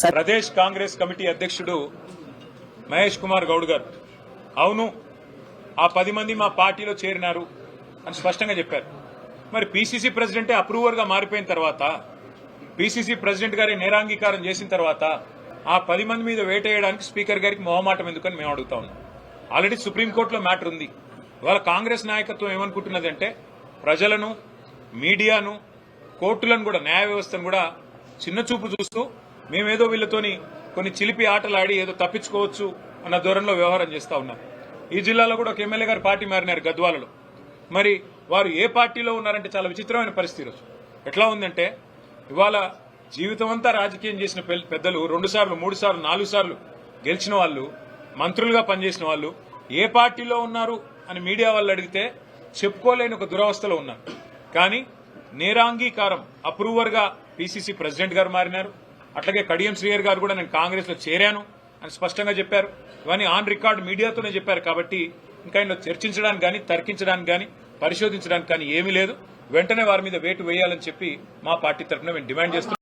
Pradesh Congress committee అధ్యక్షుడు మహేష్ కుమార్ గౌడ్ గారు అవును ఆ 10 మంది మా పార్టీలో చేరినారు అని స్పష్టంగా చెప్పారు. మరి పీసీసీ ప్రెసిడెంటే అప్రూవర్ గా మారిపోయిన తర్వాత, పీసీసీ ప్రెసిడెంట్ గారి నేరాంగీకారం చేసిన తర్వాత ఆ 10 మంది మీద వేటేయడానికి స్పీకర్ గారికి మొహమాటం ఎందుకని మేము అడుగుతా ఉన్నాం. ఆల్రెడీ సుప్రీంకోర్టులో మ్యాటర్ ఉంది. ఇవాళ కాంగ్రెస్ నాయకత్వం ఏమనుకుంటున్నదంటే ప్రజలను, మీడియాను, కోర్టులను కూడా, న్యాయ వ్యవస్థను కూడా చిన్న చూపు చూస్తూ మేమేదో వీళ్ళతోని కొన్ని చిలిపి ఆటలాడి ఏదో తప్పించుకోవచ్చు అన్న ధోరణిలో వ్యవహారం చేస్తా ఉన్నారు. ఈ జిల్లాలో కూడా ఒక ఎమ్మెల్యే గారు పార్టీ మారినారు గద్వాలలో. మరి వారు ఏ పార్టీలో ఉన్నారంటే చాలా విచిత్రమైన పరిస్థితి. ఈరోజు ఎట్లా ఉందంటే, ఇవాళ జీవితం అంతా రాజకీయం చేసిన పెద్దలు 2 సార్లు 3 సార్లు 4 సార్లు గెలిచిన వాళ్ళు, మంత్రులుగా పనిచేసిన వాళ్ళు ఏ పార్టీలో ఉన్నారు అని మీడియా వాళ్ళు అడిగితే చెప్పుకోలేని ఒక దురవస్థలో ఉన్నారు. కానీ నేరాంగీకారం అప్రూవర్ గా పీసీసీ ప్రెసిడెంట్ గారు మారినారు. అట్లాగే కడియం శ్రీహర్ గారు కూడా నేను కాంగ్రెస్ లో చేరాను అని స్పష్టంగా చెప్పారు. ఇవన్నీ ఆన్ రికార్డు మీడియాతోనే చెప్పారు. కాబట్టి ఇంకా ఇందులో చర్చించడానికి కానీ, తర్కించడానికి కానీ, పరిశోధించడానికి కానీ ఏమీ లేదు. వెంటనే వారి మీద వేటు వేయాలని చెప్పి మా పార్టీ తరఫున మేము డిమాండ్ చేస్తున్నాం.